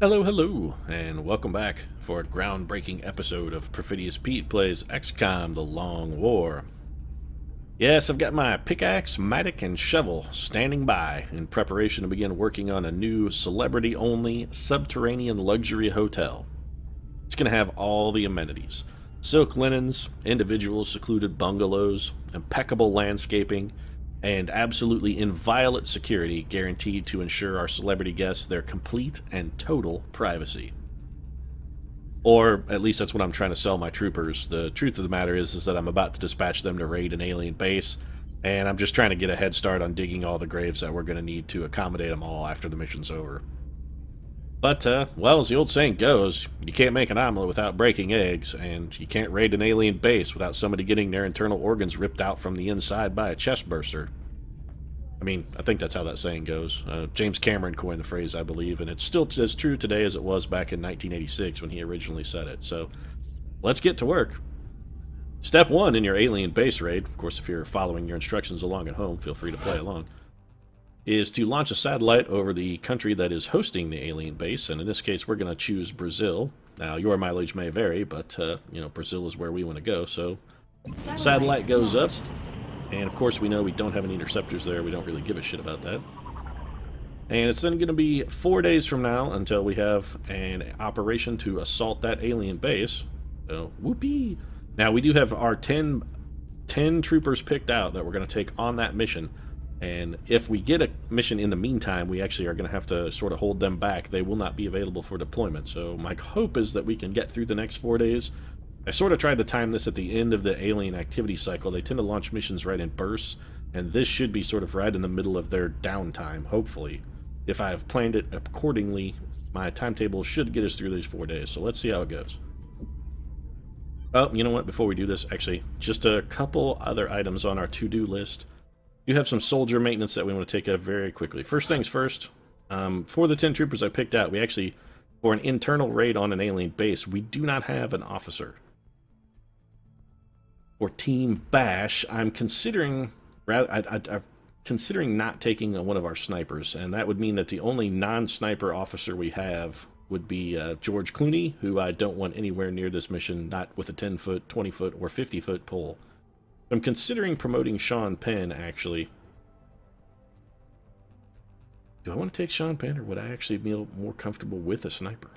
Hello, hello, and welcome back for a groundbreaking episode of Perfidious Pete Plays XCOM The Long War. Yes, I've got my pickaxe, mattock, and shovel standing by in preparation to begin working on a new celebrity-only subterranean luxury hotel. It's going to have all the amenities. Silk linens, individual secluded bungalows, impeccable landscaping, and absolutely inviolate security guaranteed to ensure our celebrity guests their complete and total privacy. Or at least that's what I'm trying to sell my troopers. The truth of the matter is that I'm about to dispatch them to raid an alien base, and I'm just trying to get a head start on digging all the graves that we're going to need to accommodate them all after the mission's over. But, well, as the old saying goes, you can't make an omelet without breaking eggs, and you can't raid an alien base without somebody getting their internal organs ripped out from the inside by a chest burster. I mean, I think that's how that saying goes. James Cameron coined the phrase, I believe, and it's still as true today as it was back in 1986 when he originally said it. So, let's get to work. Step 1 in your alien base raid, of course if you're following your instructions along at home, feel free to play along, is to launch a satellite over the country that is hosting the alien base, and in this case we're going to choose Brazil. Now, your mileage may vary, but, you know, Brazil is where we want to go, so satellite goes up, and of course we know we don't have any interceptors there, we don't really give a shit about that. And it's then going to be 4 days from now until we have an operation to assault that alien base, so whoopee! Now, we do have our 10 troopers picked out that we're going to take on that mission. And if we get a mission in the meantime, we actually are going to have to sort of hold them back. They will not be available for deployment. So my hope is that we can get through the next 4 days. I sort of tried to time this at the end of the alien activity cycle. They tend to launch missions right in bursts, and this should be sort of right in the middle of their downtime, hopefully. If I have planned it accordingly, my timetable should get us through these 4 days. So let's see how it goes. Oh, you know what? Before we do this, actually, just a couple other items on our to-do list. You have some soldier maintenance that we want to take up very quickly. First things first, for the 10 troopers I picked out, we actually, for an internal raid on an alien base, we do not have an officer. For Team Bash, I'm considering I'm considering not taking one of our snipers, and that would mean that the only non-sniper officer we have would be George Clooney, who I don't want anywhere near this mission, not with a 10-foot, 20-foot, or 50-foot pole. I'm considering promoting Sean Penn, actually. Do I want to take Sean Penn, or would I actually be more comfortable with a sniper?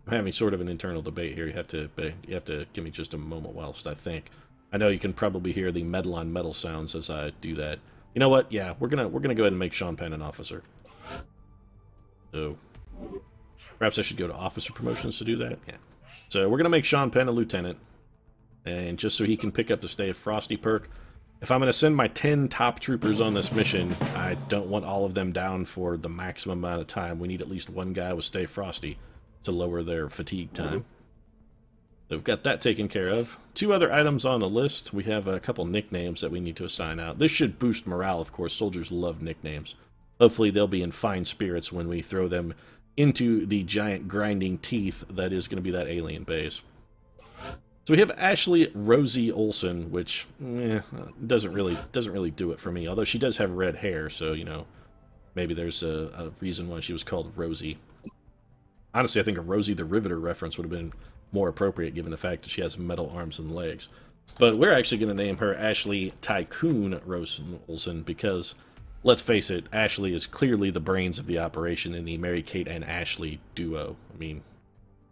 I'm having sort of an internal debate here. You have to give me just a moment whilst I think. I know you can probably hear the metal on metal sounds as I do that. You know what? Yeah, we're gonna go ahead and make Sean Penn an officer. So perhaps I should go to officer promotions to do that. Yeah. So we're gonna make Sean Penn a lieutenant. And just so he can pick up the Stay Frosty perk. If I'm going to send my 10 top troopers on this mission, I don't want all of them down for the maximum amount of time. We need at least one guy with Stay Frosty to lower their fatigue time. So we've got that taken care of. 2 other items on the list. We have a couple nicknames that we need to assign out. This should boost morale, of course. Soldiers love nicknames. Hopefully they'll be in fine spirits when we throw them into the giant grinding teeth that is going to be that alien base. So we have Ashley Rosie Olsen, which doesn't really do it for me. Although she does have red hair, so you know, maybe there's a reason why she was called Rosie. Honestly, I think a Rosie the Riveter reference would have been more appropriate given the fact that she has metal arms and legs. But we're actually going to name her Ashley Tycoon Olsen because, let's face it, Ashley is clearly the brains of the operation in the Mary-Kate and Ashley duo. I mean,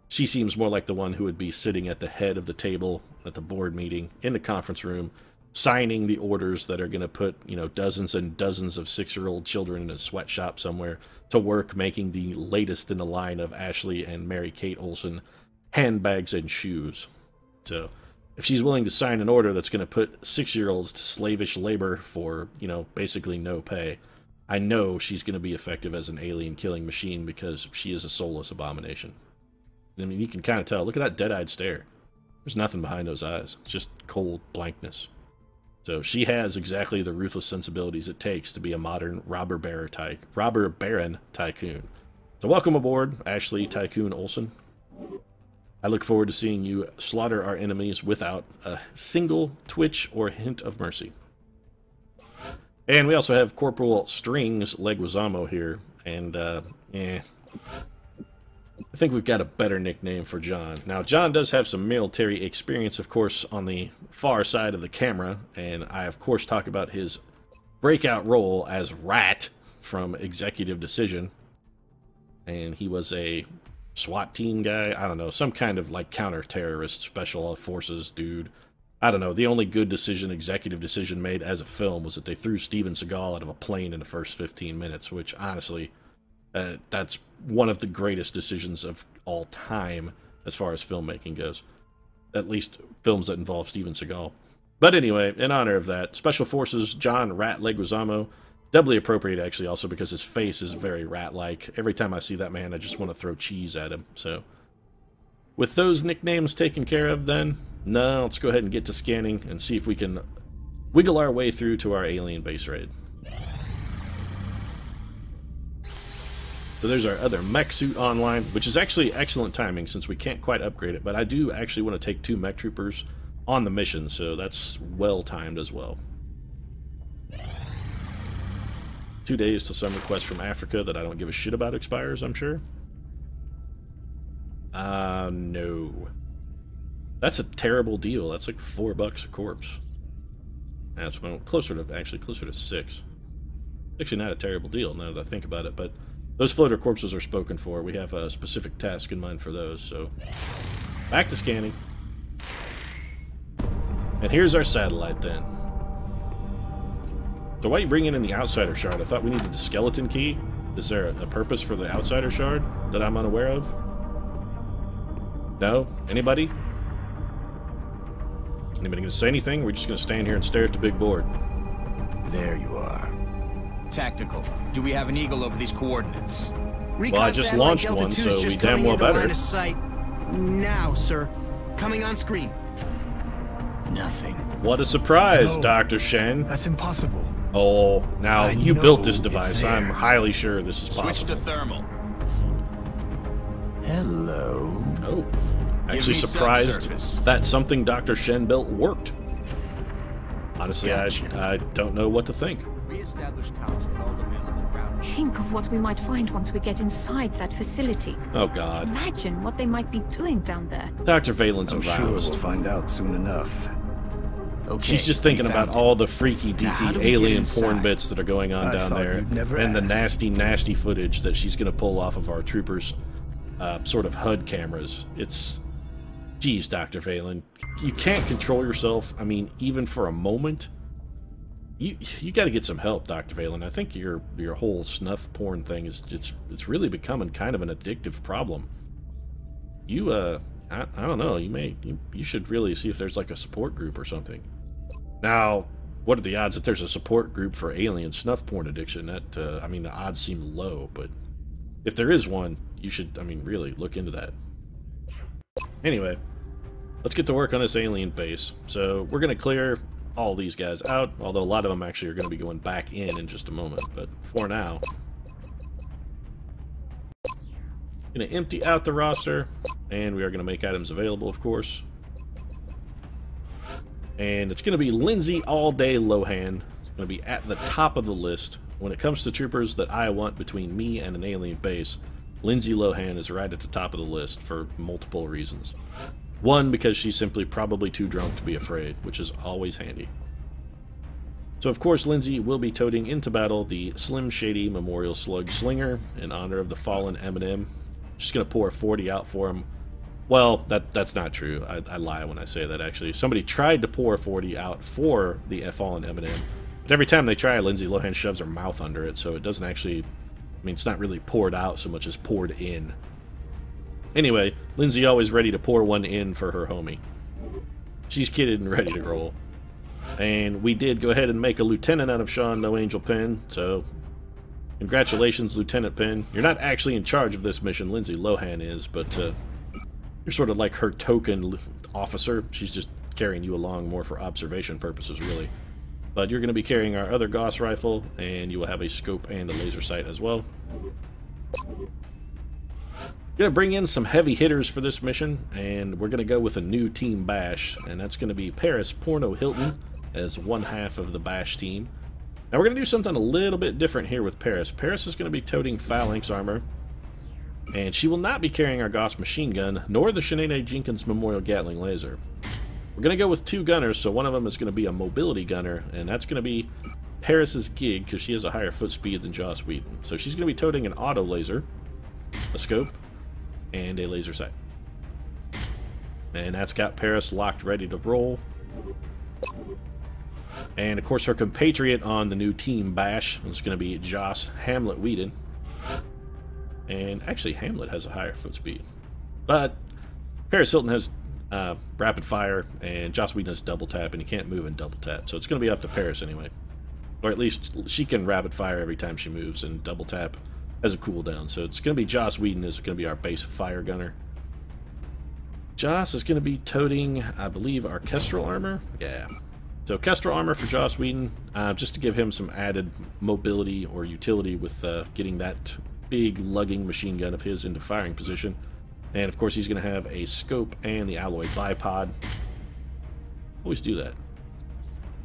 she seems more like the one who would be sitting at the head of the table at the board meeting in the conference room, signing the orders that are going to put, you know, dozens and dozens of 6-year-old children in a sweatshop somewhere to work making the latest in the line of Ashley and Mary-Kate Olsen handbags and shoes. So, if she's willing to sign an order that's going to put 6-year-olds to slavish labor for, you know, basically no pay, I know she's going to be effective as an alien killing machine because she is a soulless abomination. I mean, you can kind of tell. Look at that dead-eyed stare. There's nothing behind those eyes. It's just cold blankness. So she has exactly the ruthless sensibilities it takes to be a modern robber baron tycoon. So welcome aboard, Ashley Tycoon Olsen. I look forward to seeing you slaughter our enemies without a single twitch or hint of mercy. And we also have Corporal Strings Leguizamo here. and, I think we've got a better nickname for John. Now, John does have some military experience, of course, on the far side of the camera, and I, of course, talk about his breakout role as Rat from Executive Decision. And he was a SWAT team guy, I don't know, some kind of, like, counter-terrorist special forces dude. I don't know, the only good decision Executive Decision made as a film was that they threw Steven Seagal out of a plane in the first 15 minutes, which, honestly, that's one of the greatest decisions of all time as far as filmmaking goes. At least films that involve Steven Seagal. But anyway, in honor of that, Special Forces John Rat Leguizamo, doubly appropriate actually also because his face is very rat-like. Every time I see that man, I just want to throw cheese at him. So, with those nicknames taken care of then, now let's go ahead and get to scanning and see if we can wiggle our way through to our alien base raid. So there's our other mech suit online, which is actually excellent timing since we can't quite upgrade it, but I do actually want to take 2 mech troopers on the mission, so that's well timed as well. 2 days till some request from Africa that I don't give a shit about expires, I'm sure. No. That's a terrible deal. That's like $4 a corpse. That's closer to 6. Actually not a terrible deal now that I think about it, but those floater corpses are spoken for. We have a specific task in mind for those, so back to scanning. And here's our satellite then. So why are you bringing in the outsider shard? I thought we needed the skeleton key. Is there a purpose for the outsider shard that I'm unaware of? No? Anybody? Anybody gonna say anything? We're just gonna stand here and stare at the big board. There you are. Tactical. Do we have an eagle over these coordinates? Well, I just launched one, so we damn well better. Now, sir. Coming on screen. Nothing. What a surprise, No, Dr. Shen. That's impossible. Oh, now I you know built this it's device. there. I'm highly sure this is possible. Switch to thermal. Hello. Oh, actually Give me surprised subsurface. that something Dr. Shen built worked. Honestly, Gotcha. I don't know what to think. Reestablish comms with all available ground. Think of what we might find once we get inside that facility. Oh, God. Imagine what they might be doing down there. Dr. Valen's I'm sure aroused. we'll find out soon enough. Okay, She's just thinking we about found all the freaky, Now, how deaky do we get alien porn inside? bits that are going on I down thought there, you'd never and the ask. nasty, nasty footage that she's going to pull off of our troopers' sort of HUD cameras. It's... Geez, Dr. Valen, you can't control yourself, I mean, even for a moment. You got to get some help, Dr. Valen. I think your whole snuff porn thing is it's really becoming kind of an addictive problem. You I don't know, you should really see if there's like a support group or something. Now, what are the odds that there's a support group for alien snuff porn addiction? That I mean, the odds seem low, but if there is one, you should, I mean, really look into that. Anyway, let's get to work on this alien base. So we're going to clear all these guys out, although a lot of them actually are going to be going back in just a moment. But for now, going to empty out the roster, and we are going to make items available, of course. And it's going to be Lindsay all day Lohan. It's going to be at the top of the list. When it comes to troopers that I want between me and an alien base, Lindsay Lohan is right at the top of the list for multiple reasons. One, because she's simply probably too drunk to be afraid, which is always handy. So of course Lindsay will be toting into battle the Slim Shady Memorial Slug Slinger in honor of the fallen Eminem. She's going to pour a 40 out for him. Well, that's not true. I lie when I say that, actually. Somebody tried to pour a 40 out for the fallen Eminem, but every time they try, Lindsay Lohan shoves her mouth under it, so it doesn't actually... I mean, it's not really poured out so much as poured in. Anyway, Lindsay always ready to pour one in for her homie. She's kitted and ready to roll. And we did go ahead and make a lieutenant out of Sean No Angel Penn, so congratulations, Lieutenant Penn. You're not actually in charge of this mission, Lindsay Lohan is, but you're sort of like her token officer. She's just carrying you along more for observation purposes, really. But you're going to be carrying our other Gauss rifle, and you will have a scope and a laser sight as well. Going to bring in some heavy hitters for this mission, and we're going to go with a new team bash, and that's going to be Paris Porno Hilton as one half of the bash team. Now we're going to do something a little bit different here with Paris. Paris is going to be toting Phalanx armor, and she will not be carrying our Gauss machine gun, nor the Sinead Jenkins Memorial Gatling laser. We're going to go with 2 gunners, so one of them is going to be a mobility gunner, and that's going to be Paris's gig, because she has a higher foot speed than Joss Whedon. So she's going to be toting an auto laser, a scope, and a laser sight. And that's got Paris locked, ready to roll. And of course her compatriot on the new team Bash is going to be Joss Hamlet Whedon. And actually Hamlet has a higher foot speed. But Paris Hilton has rapid fire, and Joss Whedon has double tap, and you can't move in double tap. So it's going to be up to Paris anyway. Or at least she can rapid fire every time she moves, and double tap has a cooldown. So it's going to be Joss Whedon is going to be our base fire gunner. Joss is going to be toting, I believe, our Kestrel armor. Yeah. So Kestrel armor for Joss Whedon, just to give him some added mobility or utility with getting that big lugging machine gun of his into firing position. And of course he's going to have a scope and the alloy bipod. Always do that.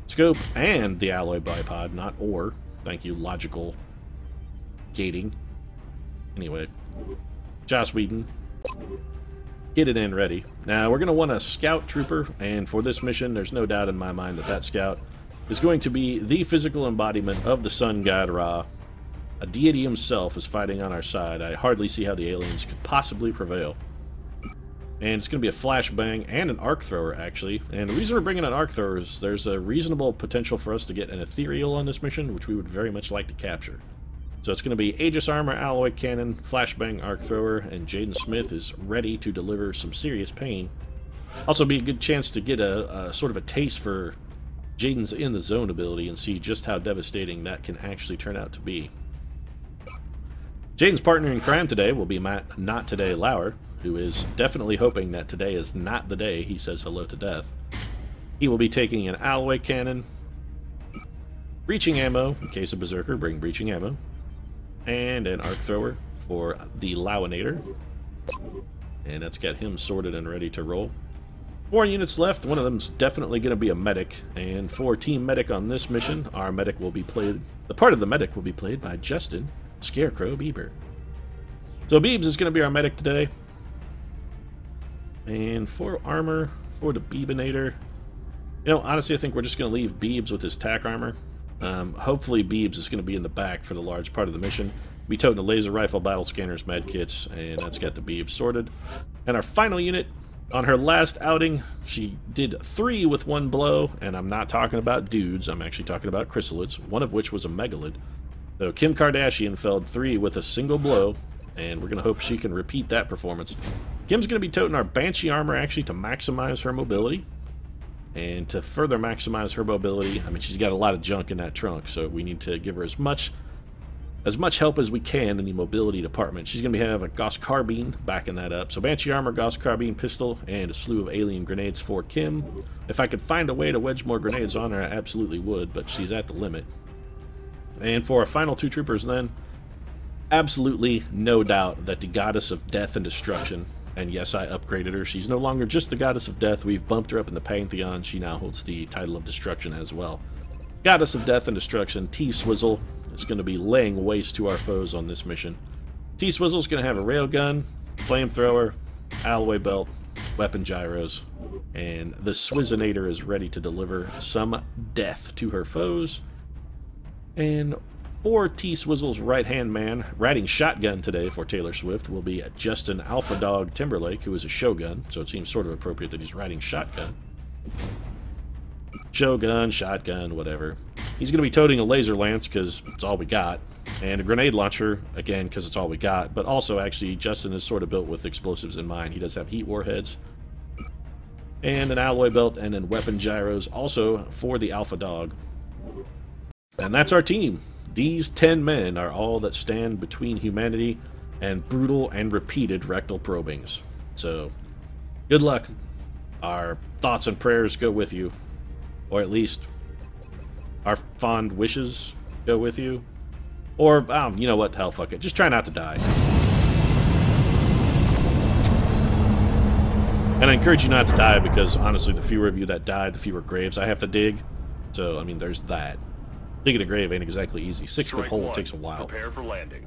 Scope and the alloy bipod, not or. Thank you, logical gating. Anyway, Joss Whedon, get it in ready. Now we're going to want a scout trooper, and for this mission there's no doubt in my mind that that scout is going to be the physical embodiment of the sun god Ra. A deity himself is fighting on our side. I hardly see how the aliens could possibly prevail. And it's going to be a flashbang and an arc thrower, actually. And the reason we're bringing an arc thrower is there's a reasonable potential for us to get an ethereal on this mission, which we would very much like to capture. So it's going to be Aegis Armor, Alloy Cannon, Flashbang, Arc Thrower, and Jaden Smith is ready to deliver some serious pain. Also be a good chance to get a sort of a taste for Jaden's in the zone ability and see just how devastating that can actually turn out to be. Jaden's partner in crime today will be Matt Not Today Lauer, who is definitely hoping that today is not the day he says hello to death. He will be taking an Alloy Cannon, breaching ammo, in case of Berserker, bring breaching ammo, and an Arc Thrower for the Lauinator. And that's got him sorted and ready to roll. 4 units left. One of them's definitely going to be a medic. And for Team Medic on this mission, our medic will be played... the part of the medic will be played by Justin Scarecrow Bieber. So Biebs is going to be our medic today. And for armor, for the Biebinator... you know, honestly, I think we're just going to leave Biebs with his tack armor. Hopefully Biebs is going to be in the back for the large part of the mission. We toting the laser rifle, battle scanners, medkits, and that's got the Biebs sorted. And our final unit, on her last outing, she did 3 with 1 blow, and I'm not talking about dudes, I'm actually talking about chrysalids, one of which was a megalid. So Kim Kardashian felled 3 with a single blow, and we're going to hope she can repeat that performance. Kim's going to be toting our Banshee armor, actually, to maximize her mobility. And to further maximize her mobility, I mean, she's got a lot of junk in that trunk, so we need to give her as much help as we can in the mobility department. She's going to have a Gauss Carbine backing that up. So Banshee armor, Gauss Carbine pistol, and a slew of alien grenades for Kim. If I could find a way to wedge more grenades on her, I absolutely would, but she's at the limit. And for our final 2 troopers then, absolutely no doubt that the Goddess of Death and Destruction, and yes, I upgraded her. She's no longer just the Goddess of Death. We've bumped her up in the Pantheon. She now holds the title of Destruction as well. Goddess of Death and Destruction, T-Swizzle, is going to be laying waste to our foes on this mission. T-Swizzle is going to have a railgun, flamethrower, alloy belt, weapon gyros, and the Swizzinator is ready to deliver some death to her foes. And for T-Swizzle's right-hand man, riding shotgun today for Taylor Swift will be Justin Alpha Dog Timberlake, who is a Shogun, so it seems sort of appropriate that he's riding shotgun. Shogun, shotgun, whatever. He's going to be toting a laser lance, because it's all we got, and a grenade launcher, again, because it's all we got, but also, actually, Justin is sort of built with explosives in mind. He does have heat warheads, and an alloy belt, and then weapon gyros, also for the Alpha Dog. And that's our team. These 10 men are all that stand between humanity and brutal and repeated rectal probings. So, good luck. Our thoughts and prayers go with you. Or at least, our fond wishes go with you. Or, you know what, hell, fuck it. Just try not to die. And I encourage you not to die because, honestly, the fewer of you that die, the fewer graves I have to dig. So, I mean, there's that. Digging a grave ain't exactly easy. 6-foot hole takes a while. Prepare for landing.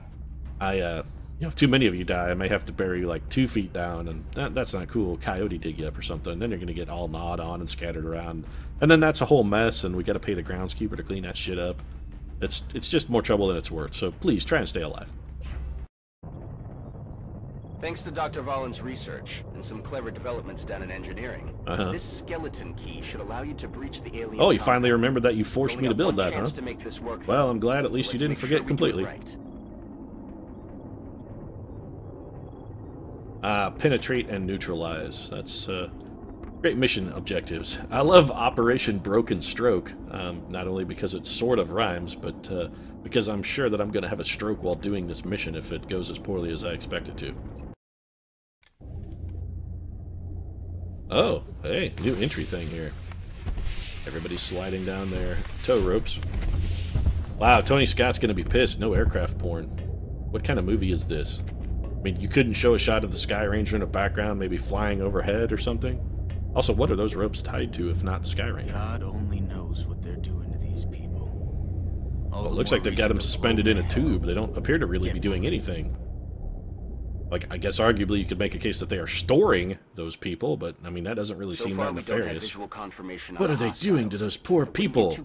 If too many of you die, I may have to bury you like 2 feet down, and that's not cool. Coyote dig you up or something. Then you're gonna get all gnawed on and scattered around, and then that's a whole mess, and we got to pay the groundskeeper to clean that shit up. It's just more trouble than it's worth. So please try and stay alive. Thanks to Dr. Vollin's research and some clever developments done in engineering, this skeleton key should allow you to breach the alien. Oh, you finally remembered that you forced me to build that, huh? To make this work, well, I'm glad at least you didn't forget completely. Penetrate and neutralize. That's great mission objectives. I love Operation Broken Stroke, not only because it sort of rhymes, but because I'm sure that I'm going to have a stroke while doing this mission if it goes as poorly as I expect it to. Oh, hey, new entry thing here. Everybody's sliding down their tow ropes. Wow, Tony Scott's going to be pissed. No aircraft porn. What kind of movie is this? I mean, you couldn't show a shot of the Sky Ranger in the background, maybe flying overhead or something? Also, what are those ropes tied to if not the Sky Ranger? God only knows what they're doing to these people. Well, it looks like they've got them suspended in a tube. They don't appear to really be doing anything. Like, I guess arguably you could make a case that they are storing those people, but, I mean, that doesn't really seem that nefarious. What are they doing to those poor people?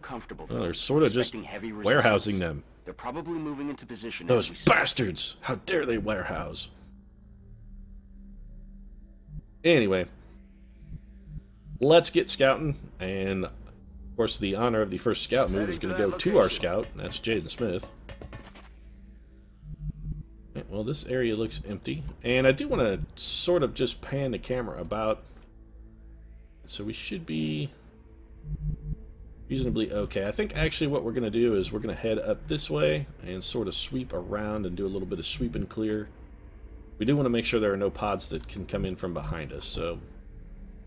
Well, they're sort of just warehousing them. They're probably moving into position. Those bastards! How dare they warehouse? Anyway, let's get scouting, and, of course, the honor of the first scout move is going to go to our scout, and that's Jaden Smith. Well, this area looks empty, and I do want to sort of just pan the camera about, so we should be reasonably okay. I think actually what we're going to do is we're going to head up this way and sort of sweep around and do a little bit of sweep and clear. We do want to make sure there are no pods that can come in from behind us, so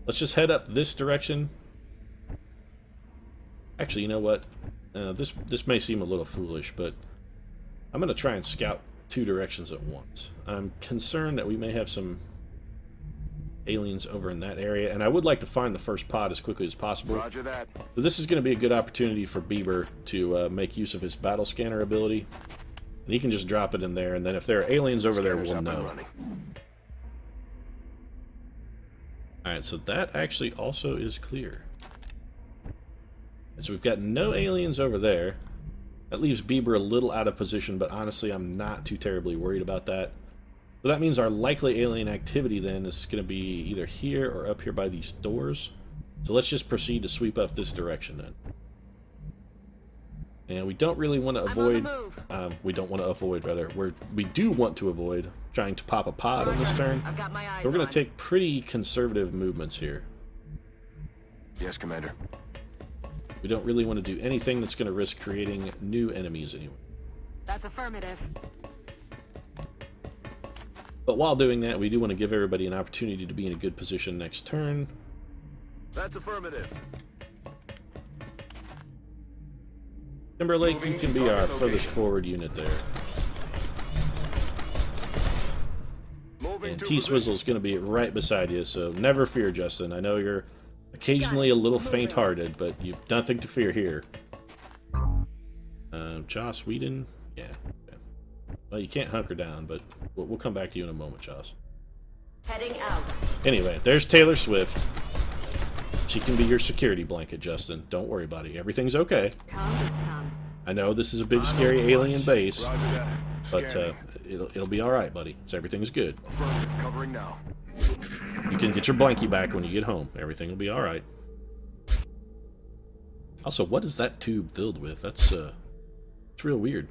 let's just head up this direction. Actually, you know what? This may seem a little foolish, but I'm going to try and scout 2 directions at once. I'm concerned that we may have some aliens over in that area, and I would like to find the first pod as quickly as possible. Roger that. So this is going to be a good opportunity for Bieber to make use of his battle scanner ability. And he can just drop it in there, and then if there are aliens over there, we'll know. Alright, so that actually also is clear. And so we've got no aliens over there. That leaves Bieber a little out of position, but honestly, I'm not too terribly worried about that. So that means our likely alien activity then is going to be either here or up here by these doors. So let's just proceed to sweep up this direction then. And we don't really want to avoid, we do want to avoid trying to pop a pod on this turn. So we're going to take pretty conservative movements here. Yes, Commander. We don't really want to do anything that's going to risk creating new enemies anyway. That's affirmative. But while doing that, we do want to give everybody an opportunity to be in a good position next turn. That's affirmative. Timberlake, you can be our furthest forward unit there. And T-Swizzle's going to be right beside you, so never fear, Justin. I know you're occasionally a little faint-hearted, but you've nothing to fear here. Joss Whedon? Yeah. Okay. Well, you can't hunker down, but we'll come back to you in a moment, Joss. Heading out. Anyway, there's Taylor Swift. She can be your security blanket, Justin. Don't worry, buddy. Everything's okay. I know this is a big, scary alien base, but it'll be all right, buddy. So everything's good. Covering now. You can get your blankie back when you get home. Everything will be all right. Also, what is that tube filled with? That's it's real weird.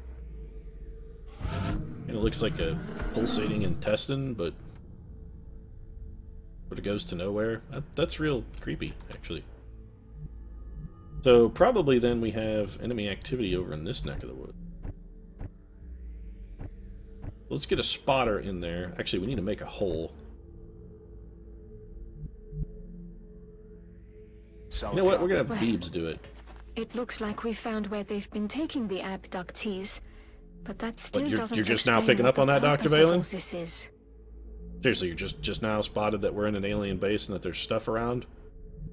And it looks like a pulsating intestine, but it goes to nowhere. That's real creepy, actually. So probably then we have enemy activity over in this neck of the woods. Let's get a spotter in there. Actually, we need to make a hole. You know what? We're gonna have Beebs do it. It looks like we found where they've been taking the abductees, but that still doesn't. You're just now picking up on that, Dr. Valen? This is. Seriously, you're just now spotted that we're in an alien base and that there's stuff around?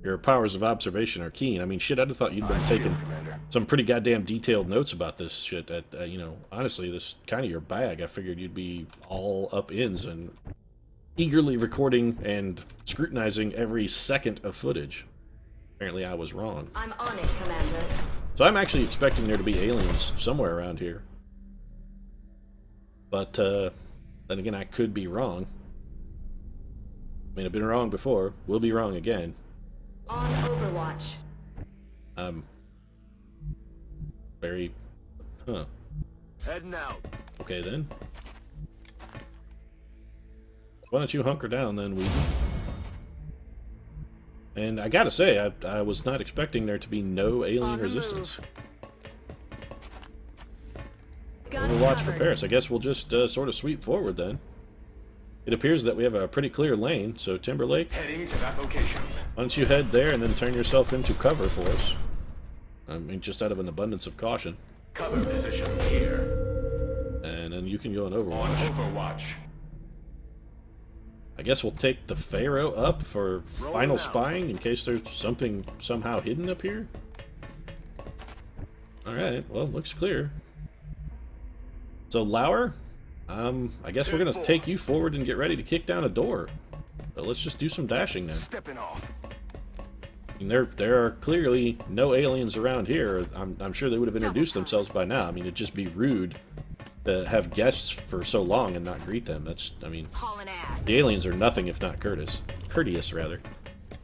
Your powers of observation are keen. I mean, shit, I'd have thought you'd been taking some pretty goddamn detailed notes about this shit. You know, honestly, this kind of your bag. I figured you'd be all up ins and eagerly recording and scrutinizing every second of footage. Apparently, I was wrong. I'm on it, Commander. So I'm actually expecting there to be aliens somewhere around here. But, then again, I could be wrong. I mean, I've been wrong before. We'll be wrong again. On Overwatch. Very... Huh. Heading out. Okay, then. Why don't you hunker down, then, Wheaton? And I gotta say, I was not expecting there to be no alien resistance. We'll watch for Paris. I guess we'll just sort of sweep forward, then. It appears that we have a pretty clear lane, so Timberlake, Heading to that location. why don't you head there and then turn yourself into cover for us? I mean, just out of an abundance of caution. Cover position here. And then you can go on Overwatch. On Overwatch. I guess we'll take the Pharaoh up for final spying in case there's something somehow hidden up here. Alright, well, looks clear. So, Lauer, I guess we're gonna take you forward and get ready to kick down a door. So let's just do some dashing then. Stepping off. I mean, there are clearly no aliens around here. I'm sure they would have introduced themselves by now. I mean, it'd just be rude to have guests for so long and not greet them. That's, I mean, the aliens are nothing if not courteous, rather.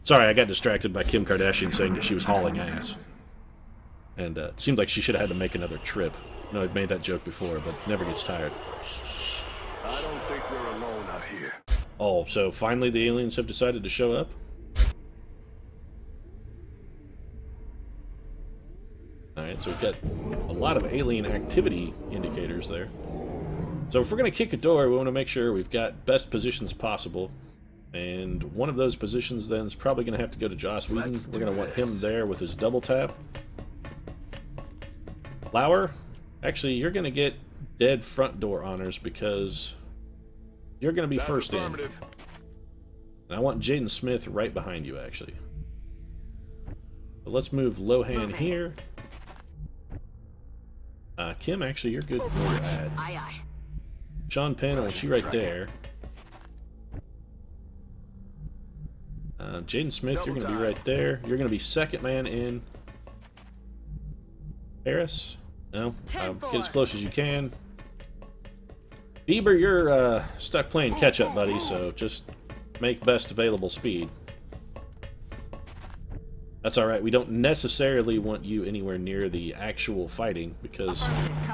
Sorry, I got distracted by Kim Kardashian saying that she was hauling ass. And it seemed like she should have had to make another trip. I know I've made that joke before, but never gets tired. I don't think we're alone out here. Oh, so finally the aliens have decided to show up? Alright, so we've got a lot of alien activity indicators there. So if we're going to kick a door, we want to make sure we've got best positions possible. And one of those positions then is probably going to have to go to Joss Whedon. We're going to want him there with his double tap. Lauer, actually, you're going to get dead front door honors because you're going to be first in. And I want Jaden Smith right behind you, actually. So let's move Lohan here. Kim, actually, you're good where you're at. Aye, aye. Sean Penn, I want you right there. Jaden Smith, you're going to be right there. You're going to be second man in. Paris? No? Get as close as you can. Bieber, you're stuck playing catch-up, buddy, so just make best available speed. That's alright, we don't necessarily want you anywhere near the actual fighting, because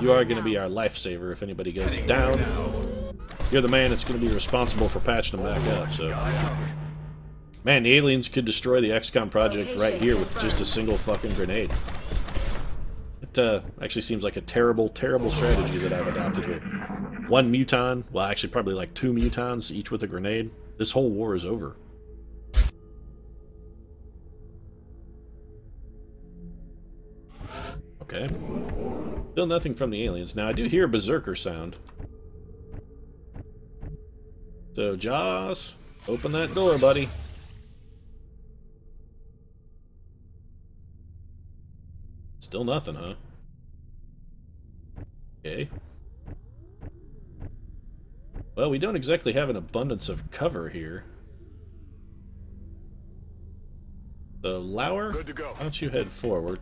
you are going to be our lifesaver if anybody goes down. You're the man that's going to be responsible for patching them back up, so... Man, the aliens could destroy the XCOM project right here with just a single fucking grenade. It actually seems like a terrible, terrible strategy that I've adopted here. One muton, well actually probably like 2 mutons, each with a grenade. This whole war is over. Okay. Still nothing from the aliens. Now I do hear a berserker sound. So Joss, open that door, buddy. Still nothing, huh? Okay. Well, we don't exactly have an abundance of cover here. So, Lauer, Good to go. why don't you head forward?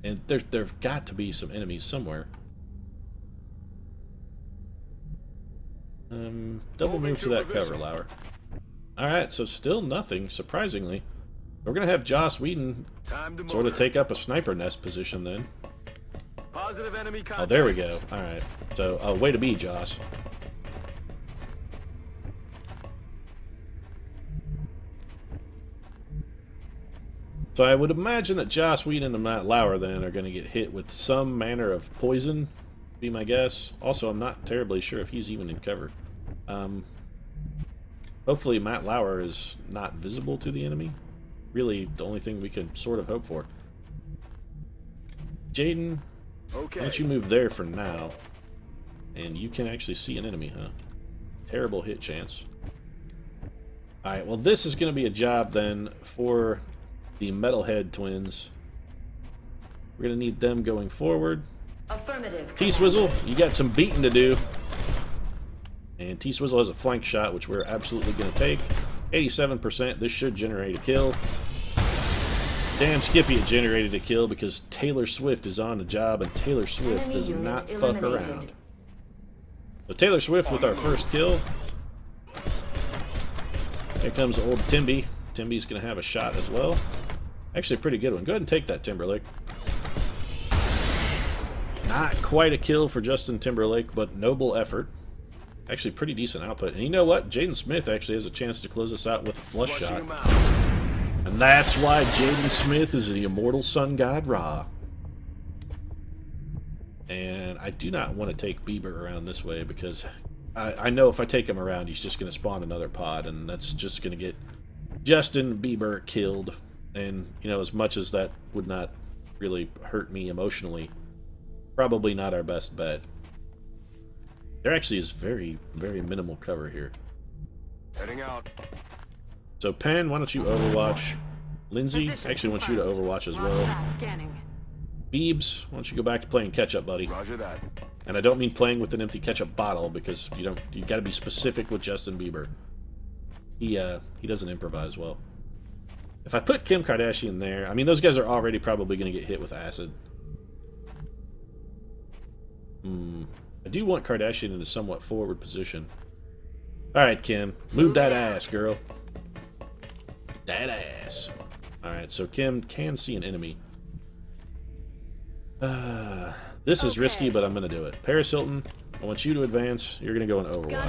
And there've got to be some enemies somewhere. Double move to that cover, Lauer. Alright, so still nothing, surprisingly. We're going to have Joss Whedon sort of take up a sniper nest position then. Positive enemy contact. Oh, there we go. Alright. So, way to be, Joss. So I would imagine that Joss Whedon and Matt Lauer then are going to get hit with some manner of poison, be my guess. Also, I'm not terribly sure if he's even in cover. Hopefully Matt Lauer is not visible to the enemy. Really, the only thing we can sort of hope for. Jaden, Okay. why don't you move there for now? And you can actually see an enemy, huh? Terrible hit chance. Alright, well this is going to be a job then for the Metalhead twins. We're going to need them going forward. Affirmative. T-Swizzle, you got some beating to do. And T-Swizzle has a flank shot, which we're absolutely going to take. 87%, this should generate a kill. Damn Skippy, it generated a kill because Taylor Swift is on the job, and Taylor Swift Enemy does unit not fuck eliminated. around. So Taylor Swift with our first kill. Here comes old Timby. Timby's going to have a shot as well. Actually, a pretty good one. Go ahead and take that, Timberlake. Not quite a kill for Justin Timberlake, but noble effort. Actually, pretty decent output. And you know what? Jaden Smith actually has a chance to close us out with a flush shot. And that's why Jaden Smith is the immortal sun god Ra. And I do not want to take Bieber around this way because I know if I take him around, he's just going to spawn another pod, and that's just going to get Justin Bieber killed. And, you know, as much as that would not really hurt me emotionally, probably not our best bet. There actually is very, very minimal cover here. Heading out. So, Pen, why don't you overwatch? Lindsay, actually want you to overwatch as well. Scanning. Beebs, why don't you go back to playing catch-up, buddy? Roger that. And I don't mean playing with an empty ketchup bottle, because you got to be specific with Justin Bieber. He doesn't improvise well. If I put Kim Kardashian there, I mean, those guys are already probably going to get hit with acid. I do want Kardashian in a somewhat forward position. Alright, Kim. Move that ass, girl. That ass. Alright, so Kim can see an enemy. This is risky, but I'm going to do it. Paris Hilton, I want you to advance. You're going to go in Overwatch.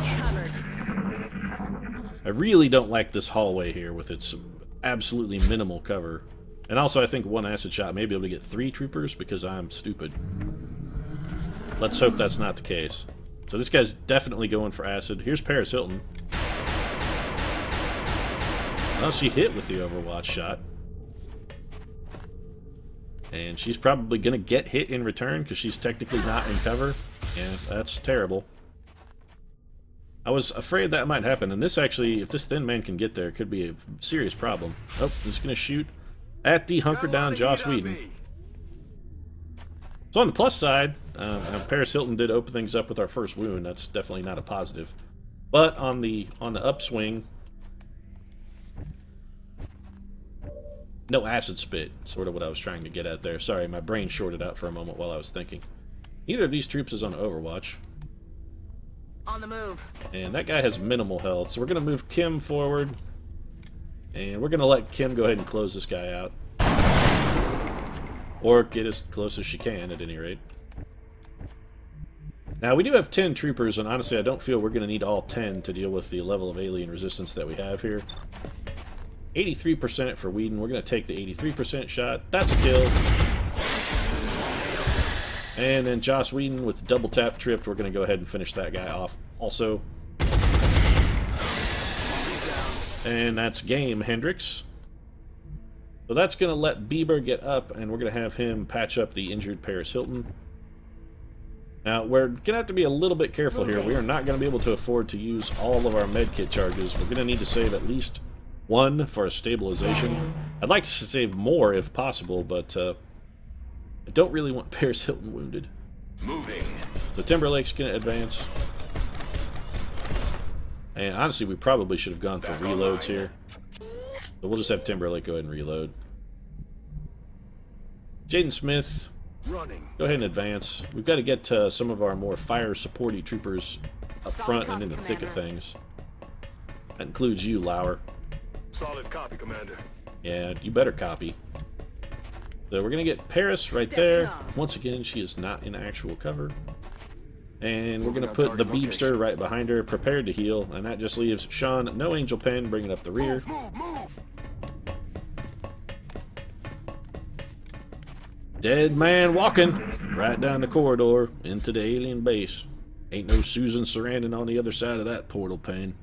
I really don't like this hallway here with its absolutely minimal cover. And also, I think one acid shot may be able to get 3 troopers because I'm stupid. Let's hope that's not the case. So this guy's definitely going for acid. Here's Paris Hilton. Well, she hit with the Overwatch shot. And she's probably going to get hit in return because she's technically not in cover. Yeah, that's terrible. I was afraid that might happen. And this actually, if this thin man can get there, it could be a serious problem. Oh, he's going to shoot at the hunkered down Joss Whedon. So on the plus side, Paris Hilton did open things up with our first wound. That's definitely not a positive. But on the upswing, no acid spit. Sort of what I was trying to get at there. Sorry, my brain shorted out for a moment while I was thinking. Neither of these troops is on Overwatch. On the move. And that guy has minimal health, so we're going to move Kim forward. And we're going to let Kim go ahead and close this guy out. Or get as close as she can, at any rate. Now, we do have 10 troopers, and honestly, I don't feel we're going to need all 10 to deal with the level of alien resistance that we have here. 83% for Whedon. We're going to take the 83% shot. That's a kill. And then Joss Whedon with double tap tripped. We're going to go ahead and finish that guy off also. And that's game, Hendricks. So that's going to let Bieber get up, and we're going to have him patch up the injured Paris Hilton. Now, we're going to have to be a little bit careful here. We are not going to be able to afford to use all of our medkit charges. We're going to need to save at least 1 for a stabilization. I'd like to save more if possible, but I don't really want Paris Hilton wounded. Moving. So Timberlake's going to advance. And honestly, we probably should have gone for reloads here. So we'll just have Timberlake go ahead and reload. Jaden Smith, Running. go ahead and advance. We've got to get some of our more fire supporty troopers up front and in the thick of things. That includes you, Lauer. Solid copy, Commander. Yeah, you better copy. So we're going to get Paris right there. Once again, she is not in actual cover. And we're going to put the Beebster right behind her, prepared to heal. And that just leaves Sean, no Angel Pen, bringing up the rear. Move. Dead man walking right down the corridor into the alien base. Ain't no Susan Sarandon on the other side of that portal, Pen.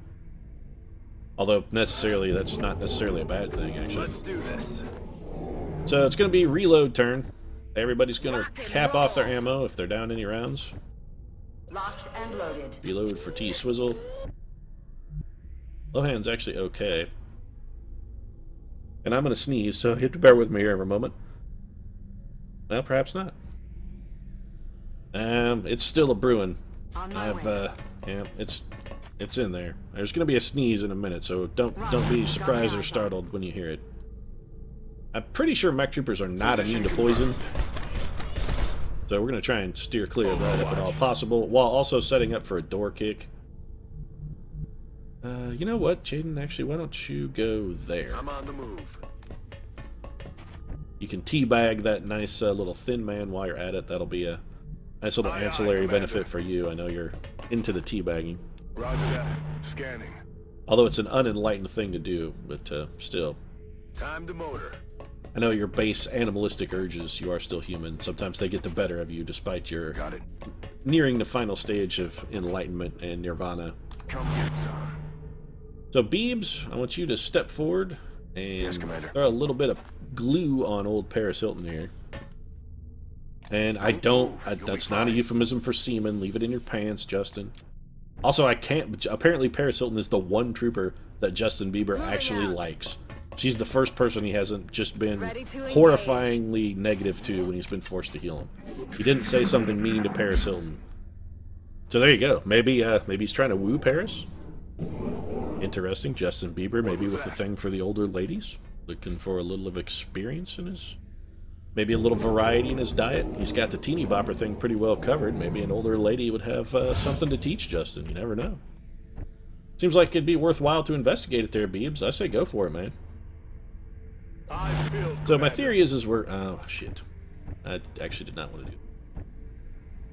Although, necessarily, that's not necessarily a bad thing, actually. Let's do this. So it's going to be reload turn. Everybody's going to cap off their ammo if they're down any rounds. Locked and loaded. Reload for T-Swizzle. Lohan's actually okay. And I'm going to sneeze, so you have to bear with me here for a moment. Well, perhaps not. It's still a brewing. Yeah, it's in there. There's going to be a sneeze in a minute, so don't be surprised or startled when you hear it. I'm pretty sure mech troopers are not immune to poison. So we're going to try and steer clear of that if at all possible, while also setting up for a door kick. You know what, Jaden? Actually, why don't you go there? I'm on the move. You can teabag that nice little thin man while you're at it. That'll be a nice little ancillary benefit for you. I know you're into the teabagging. Roger that. Scanning. Although it's an unenlightened thing to do, but still. Time to motor. I know your base animalistic urges. You are still human. Sometimes they get the better of you, despite your nearing the final stage of enlightenment and nirvana. Come get some. So, Beebs, I want you to step forward and throw a little bit of glue on old Paris Hilton here. And that's not a euphemism for semen. Leave it in your pants, Justin. Also, I can't, apparently Paris Hilton is the one trooper that Justin Bieber actually likes. She's the first person he hasn't just been horrifyingly negative to when he's been forced to heal him. He didn't say something mean to Paris Hilton. So there you go. Maybe he's trying to woo Paris. Interesting. Justin Bieber, maybe with a thing for the older ladies. Looking for a little of experience in his... Maybe a little variety in his diet. He's got the teeny bopper thing pretty well covered. Maybe an older lady would have something to teach Justin. You never know. Seems like it'd be worthwhile to investigate it there, Beebs. I say go for it, man. So my theory is we're... Oh, shit. I actually did not want to do it.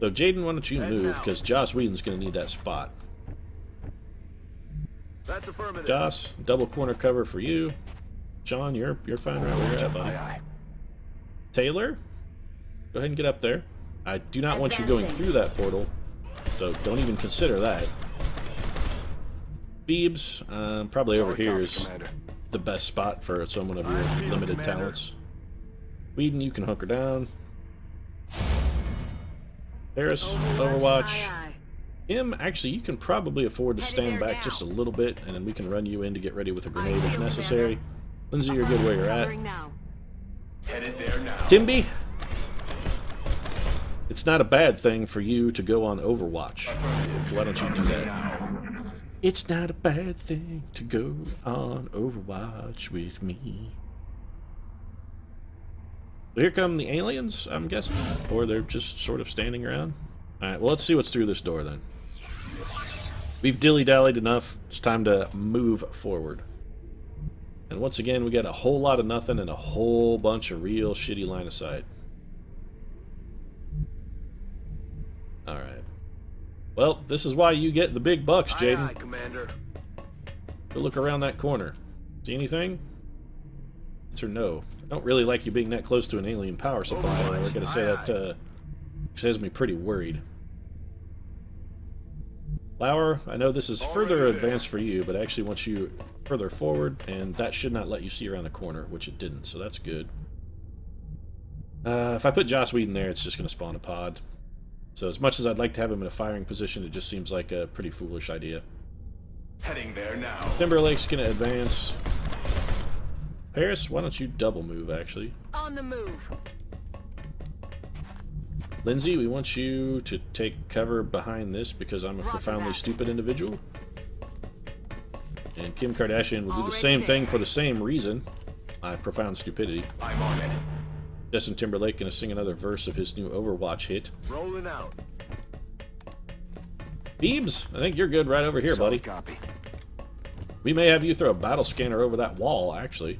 So, Jaden, why don't you move, because Joss Whedon's going to need that spot. That's affirmative. Joss, double corner cover for you. Sean, you're fine right where you're at, buddy. Taylor, go ahead and get up there. I do not want you going through that portal, so don't even consider that. Beebs, probably over here is the best spot for someone of your limited talents. Whedon, you can hunker down. Paris, Overwatch. Him, actually, you can probably afford to stand back just a little bit, and then we can run you in to get ready with a grenade if necessary. Lindsay, you're good where you're at. Headed there now. Timby, it's not a bad thing for you to go on Overwatch. Why don't you do that? It's not a bad thing to go on Overwatch with me. So here come the aliens, I'm guessing? Or they're just sort of standing around? Alright, well, let's see what's through this door then. We've dilly-dallied enough. It's time to move forward. And once again, we got a whole lot of nothing and a whole bunch of real shitty line of sight. Alright. Well, this is why you get the big bucks, Jaden. Aye, aye, Commander. Go look around that corner. See anything? Yes or no? I don't really like you being that close to an alien power supply. I gotta say that has me pretty worried. Lauer, I know this is further advanced for you, but I actually want you further forward, and that should not let you see around the corner, which it didn't, so that's good. If I put Joss Whedon there, it's just going to spawn a pod. So as much as I'd like to have him in a firing position, it just seems like a pretty foolish idea. Heading there now. Timberlake's going to advance. Paris, why don't you double move, actually? On the move. Lindsay, we want you to take cover behind this because I'm a profoundly stupid individual. And Kim Kardashian will do the same thing for the same reason. My profound stupidity. I'm on it. Justin Timberlake gonna sing another verse of his new Overwatch hit. Rolling out. Beebs, I think you're good right over here, buddy. Copy. We may have you throw a battle scanner over that wall, actually.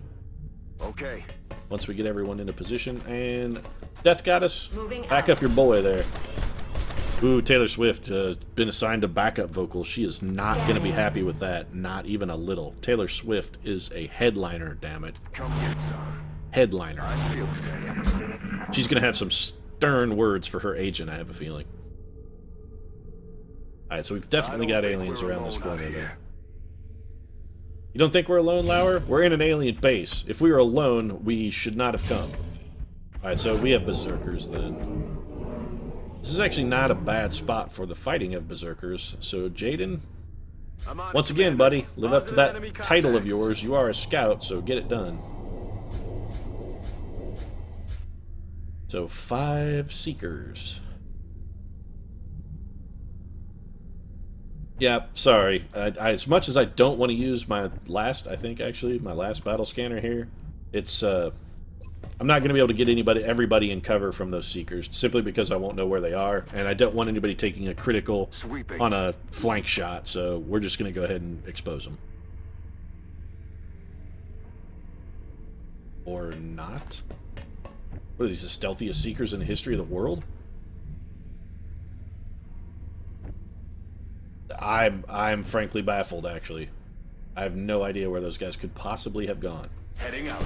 Okay. Once we get everyone into position. And Death Goddess, back up your boy there. Ooh, Taylor Swift been assigned a backup vocal. She is not going to be happy with that. Not even a little. Taylor Swift is a headliner, damn it. Come get some. Headliner. I feel good. She's going to have some stern words for her agent, I have a feeling. Alright, so we've definitely got aliens around this corner there. You don't think we're alone, Lauer? We're in an alien base. If we were alone, we should not have come. Alright, so we have berserkers then. This is actually not a bad spot for the fighting of berserkers. So, Jaden, Once again, buddy, live up to that title of yours. You are a scout, so get it done. So 5 seekers. Yeah, sorry. As much as I don't want to use my last, I think actually my last battle scanner here, it's I'm not going to be able to get everybody in cover from those seekers simply because I won't know where they are, and I don't want anybody taking a critical on a flank shot. So we're just going to go ahead and expose them, or not. What are these, the stealthiest seekers in the history of the world? I'm frankly baffled, actually. I have no idea where those guys could possibly have gone. Heading out.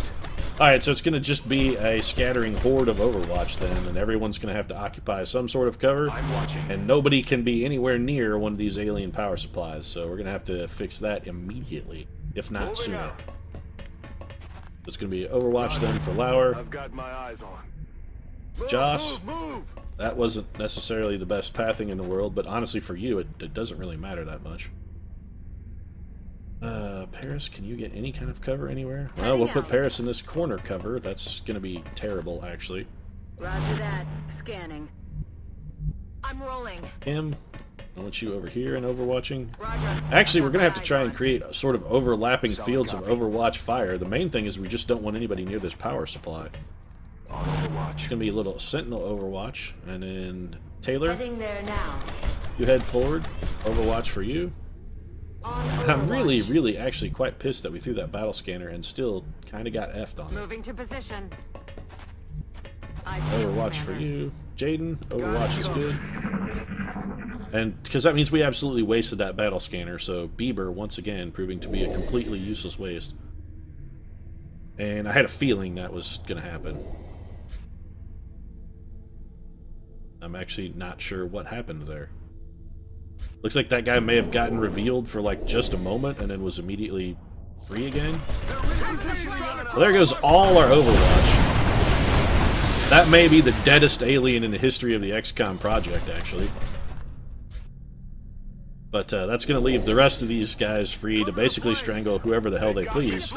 Alright, so it's going to just be a scattering horde of Overwatch then, and everyone's going to have to occupy some sort of cover, and nobody can be anywhere near one of these alien power supplies, so we're going to have to fix that immediately, if not sooner. It's going to be Overwatch then for Lauer. I've got my eyes on. Joss, Move. that wasn't necessarily the best pathing in the world, but honestly for you, it doesn't really matter that much. Paris, can you get any kind of cover anywhere? Well, we'll put Paris in this corner cover. That's going to be terrible, actually. Roger that. Scanning. I'm rolling. Him, I want you over here and overwatching. Roger. Actually, we're going to have to try and create sort of overlapping fields of Overwatch fire. The main thing is we just don't want anybody near this power supply. On Overwatch. It's going to be a little Sentinel Overwatch, and then Taylor, Heading there now. you head forward. Overwatch for you. I'm really actually quite pissed that we threw that battle scanner and still kind of got effed on it. Moving to position. Overwatch for you. Jaden, Overwatch is good. And because that means we absolutely wasted that battle scanner, so Bieber, once again, proving to be a completely useless waste. And I had a feeling that was going to happen. I'm actually not sure what happened there. Looks like that guy may have gotten revealed for like just a moment and then was immediately free again. Well, there goes all our Overwatch. That may be the deadest alien in the history of the XCOM project, actually. But that's going to leave the rest of these guys free to basically strangle whoever the hell they please.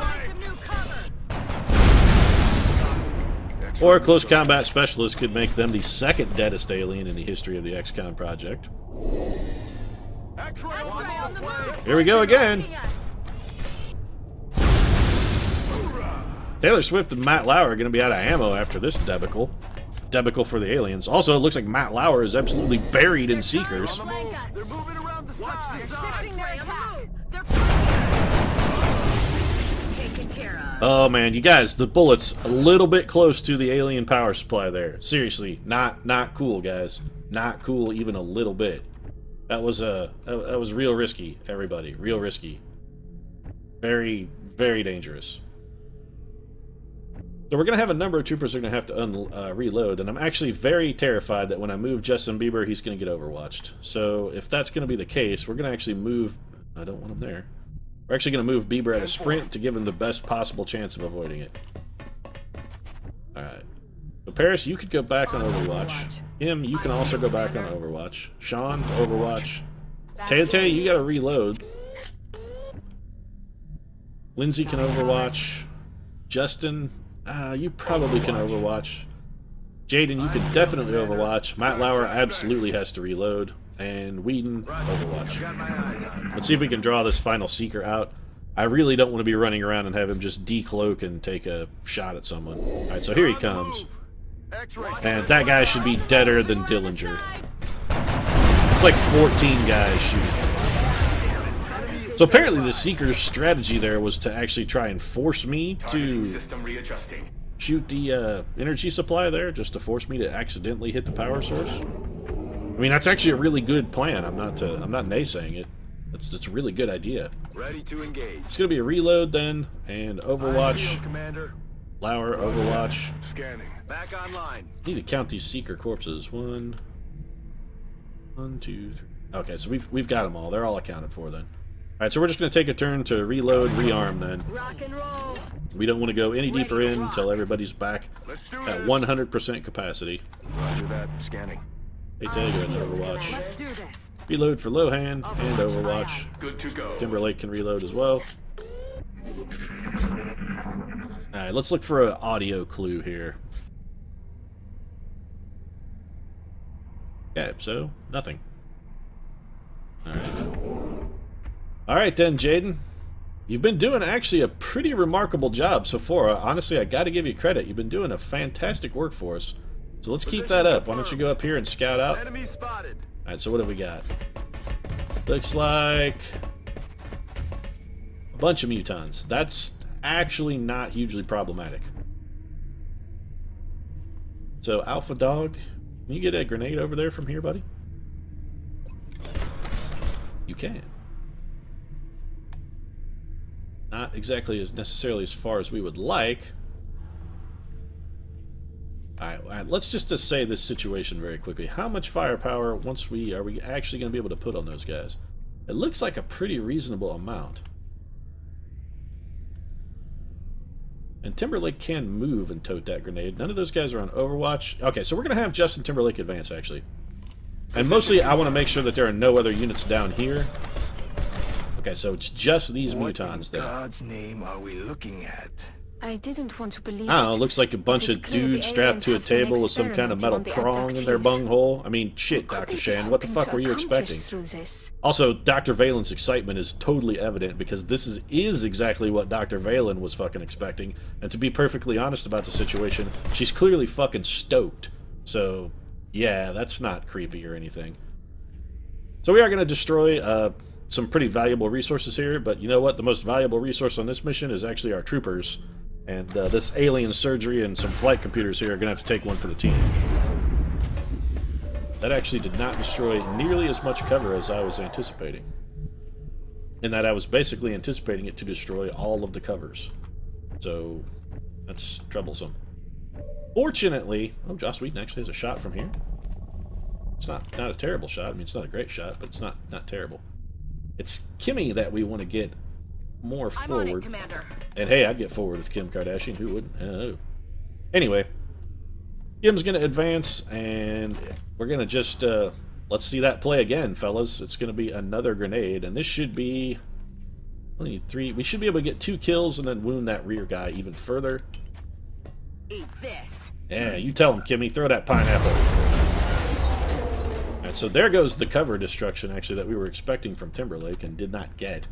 Or a close combat specialist could make them the second deadest alien in the history of the XCOM project. Here we go again. Taylor Swift and Matt Lauer are going to be out of ammo after this debacle. Debacle for the aliens. Also, it looks like Matt Lauer is absolutely buried in Seekers. They're moving around the side. Oh man, you guys, the bullet's a little bit close to the alien power supply there. Seriously, not cool, guys. Not cool even a little bit. That was real risky, everybody. Real risky. Very, very dangerous. So we're going to have a number of troopers that are going to have to reload, and I'm actually very terrified that when I move Justin Bieber, he's going to get overwatched. So if that's going to be the case, we're going to actually move... I don't want him there. We're actually going to move Bieber at a sprint to give him the best possible chance of avoiding it. Alright. So Paris, you could go back on Overwatch. Him, you can also go back on Overwatch. Sean, Overwatch. Tay, you gotta reload. Lindsay can Overwatch. Justin, you probably can Overwatch. Jaden, you can definitely Overwatch. Matt Lauer absolutely has to reload. And Whedon, Overwatch. Let's see if we can draw this final Seeker out. I really don't want to be running around and have him just decloak and take a shot at someone. Alright, so here he comes. And that guy should be deader than Dillinger. It's like 14 guys shooting. So apparently the Seeker's strategy there was to actually try and force me to shoot the energy supply there, just to force me to accidentally hit the power source. I mean, that's actually a really good plan. I'm not naysaying it. That's a really good idea. Ready to engage. It's gonna be a reload then, and Overwatch. Commander. Lauer, Overwatch. Scanning. Back online. Need to count these Seeker corpses. 1, 2, 3. Okay, so we've got them all. They're all accounted for then. All right, so we're just gonna take a turn to reload, rearm then. Rock and roll. We don't want to go any deeper in until everybody's back at 100% capacity. Roger that. Scanning. Hey, Tay, go ahead and Overwatch. Let's do this. Reload for Lohan and Overwatch. Good to go. Timberlake can reload as well. Alright, let's look for an audio clue here. Okay, so nothing. Alright. Alright then, Jaden. You've been doing actually a pretty remarkable job so far. Honestly, I gotta give you credit. You've been doing a fantastic work for us. So let's keep that up. Why don't you go up here and scout out? Enemy spotted. Alright, so what have we got? Looks like a bunch of mutons. That's actually not hugely problematic. So, Alpha Dog, can you get a grenade over there from here, buddy? You can. Not exactly as necessarily as far as we would like. Alright, let's just say this situation very quickly. How much firepower are we actually going to be able to put on those guys? It looks like a pretty reasonable amount. And Timberlake can move and tote that grenade. None of those guys are on Overwatch. Okay, so we're going to have Justin Timberlake advance, actually. And mostly, I want to make sure that there are no other units down here. Okay, so it's just these mutons then. What in God's name are we looking at? I didn't want to believe I don't know, it, it looks like a bunch but of it's clear dudes the strapped to a aliens have been table with some kind of metal experimenting on the prong in their abductees. bunghole. I mean, shit, What Dr. could they Shan, be what the hoping fuck to were you accomplish expecting? through this? Also, Dr. Valen's excitement is totally evident because this is exactly what Dr. Valen was fucking expecting. And to be perfectly honest about the situation, she's clearly fucking stoked. So, yeah, that's not creepy or anything. So we are going to destroy some pretty valuable resources here, but you know what? The most valuable resource on this mission is actually our troopers. And this alien surgery and some flight computers here are going to have to take one for the team. That actually did not destroy nearly as much cover as I was anticipating. In that I was basically anticipating it to destroy all of the covers. So, that's troublesome. Fortunately, oh, Joss Whedon actually has a shot from here. It's not a terrible shot. I mean, it's not a great shot, but it's not terrible. It's Kimmy that we want to get more forward. I'm on it, Commander. And hey, I'd get forward with Kim Kardashian. Who wouldn't? Oh. Anyway, Kim's going to advance, and we're going to just, let's see that play again, fellas. It's going to be another grenade, and this should be, we need 3. We should be able to get 2 kills and then wound that rear guy even further. Eat this. Yeah, you tell him, Kimmy. Throw that pineapple. Alright, so there goes the cover destruction, actually, that we were expecting from Timberlake and did not get.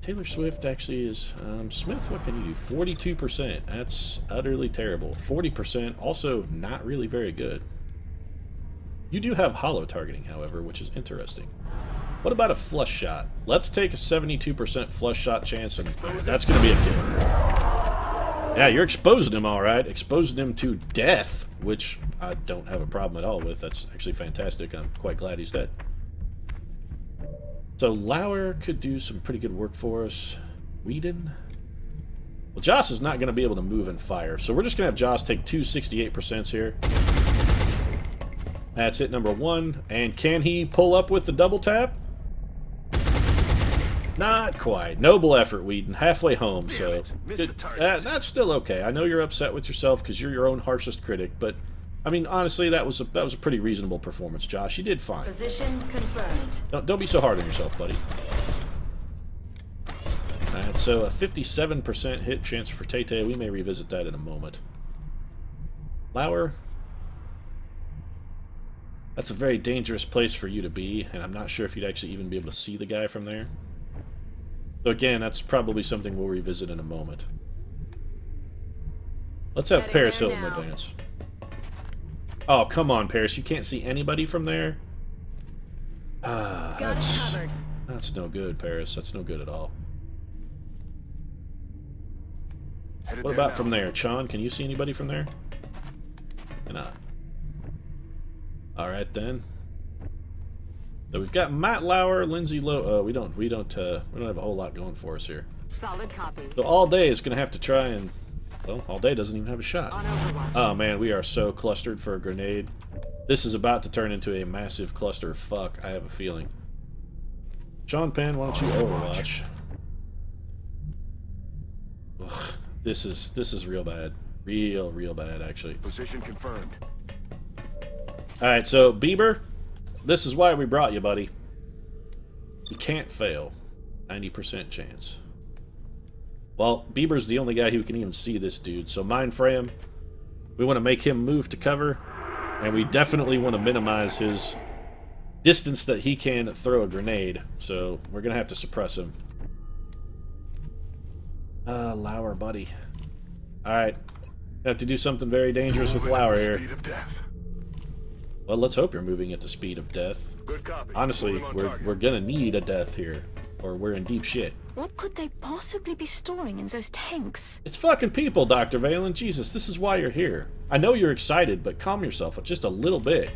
Taylor Swift actually is... Smith, what can you do? 42%. That's utterly terrible. 40%, also not really very good. You do have hollow targeting, however, which is interesting. What about a flush shot? Let's take a 72% flush shot chance, and that's going to be a kill. Yeah, you're exposing him, alright. Exposing him to death, which I don't have a problem at all with. That's actually fantastic. I'm quite glad he's dead. So Lauer could do some pretty good work for us. Whedon? Well, Joss is not going to be able to move and fire, so we're just going to have Joss take 2 68% here. That's hit number 1. And can he pull up with the double tap? Not quite. Noble effort, Whedon. Halfway home, so... that's still okay. I know you're upset with yourself because you're your own harshest critic, but... I mean, honestly, that was a pretty reasonable performance, Josh. You did fine. Position confirmed. Don't be so hard on yourself, buddy. Alright, so a 57% hit chance for Tay-Tay. We may revisit that in a moment. Lauer. That's a very dangerous place for you to be, and I'm not sure if you'd actually even be able to see the guy from there. So again, that's probably something we'll revisit in a moment. Let's have Paris Hilton advance. Oh, come on, Paris. You can't see anybody from there? That's no good, Paris. That's no good at all. What about from there? Chan, can you see anybody from there? Cannot. Alright then. So we've got Matt Lauer, Lindsay Lowe. We don't have a whole lot going for us here. Solid copy. So all day is gonna have to try and... Well, all day doesn't even have a shot. On Overwatch. Oh man, we are so clustered for a grenade. This is about to turn into a massive cluster of fuck, I have a feeling. Sean Penn, why don't you Overwatch? Ugh, this is real bad. Real bad, actually. Position confirmed. Alright, so Bieber, this is why we brought you, buddy. You can't fail. 90% chance. Well, Bieber's the only guy who can even see this dude, so mind frame. We want to make him move to cover, and we definitely want to minimize his distance that he can throw a grenade, so we're going to have to suppress him. Lauer, buddy. Alright. Have to do something very dangerous with Lauer here. Well, let's hope you're moving at the speed of death. Honestly, we're gonna need a death here, or we're in deep shit. What could they possibly be storing in those tanks? It's fucking people, Dr. Valen. Jesus, this is why you're here. I know you're excited, but calm yourself just a little bit.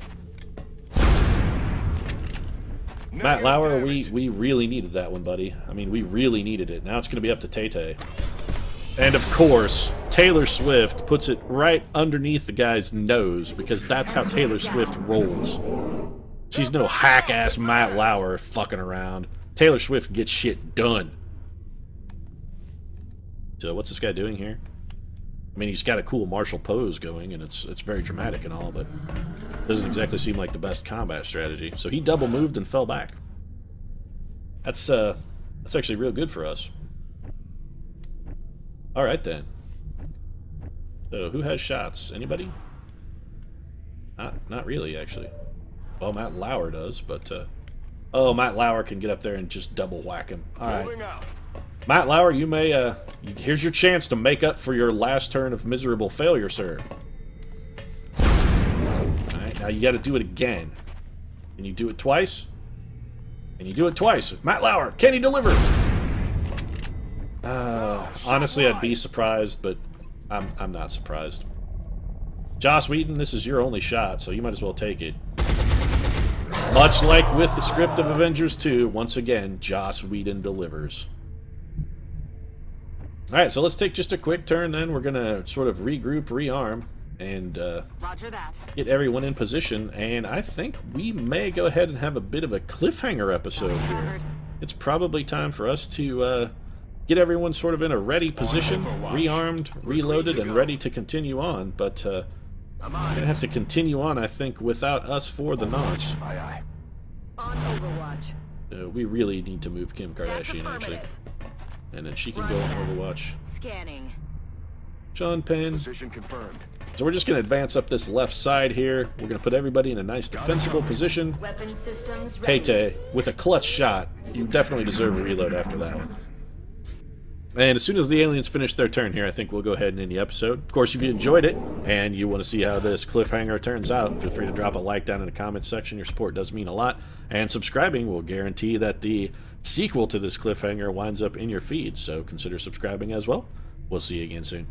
Matt Lauer, we really needed that one, buddy. I mean, we really needed it. Now it's gonna be up to Tay-Tay. And of course, Taylor Swift puts it right underneath the guy's nose, because that's how Taylor Swift rolls. She's no hack-ass Matt Lauer fucking around. Taylor Swift gets shit done. So what's this guy doing here? I mean, he's got a cool martial pose going, and it's very dramatic and all, but doesn't exactly seem like the best combat strategy. So he double moved and fell back. That's actually real good for us. Alright then. So, who has shots? Anybody? Not really, actually. Well, Matt Lauer does, but, oh, Matt Lauer can get up there and just double whack him. Alright. Matt Lauer, you may, here's your chance to make up for your last turn of miserable failure, sir. Alright, now you gotta do it again. Can you do it twice? Can you do it twice? Matt Lauer, can he deliver? Honestly, I'd be surprised, but I'm not surprised. Joss Whedon, this is your only shot, so you might as well take it. Much like with the script of Avengers 2, once again, Joss Whedon delivers. Alright, so let's take just a quick turn then. We're gonna sort of regroup, rearm, and Roger that. Get everyone in position, and I think we may go ahead and have a bit of a cliffhanger episode here. It's probably time for us to get everyone sort of in a ready position, rearmed, reloaded, and ready to continue on, but we're gonna have to continue on, I think, without us for the nonce. On Overwatch. We really need to move Kim Kardashian, actually. And then she can go on Overwatch. Scanning. Sean Penn. Position confirmed. So we're just going to advance up this left side here. We're going to put everybody in a nice defensible position. Weapon systems ready. Tay-Tay, with a clutch shot, you definitely deserve a reload after that one. And as soon as the aliens finish their turn here, I think we'll go ahead and end the episode. Of course, if you enjoyed it, and you want to see how this cliffhanger turns out, feel free to drop a like down in the comments section. Your support does mean a lot. And subscribing will guarantee that the sequel to this cliffhanger winds up in your feed, so consider subscribing as well. We'll see you again soon.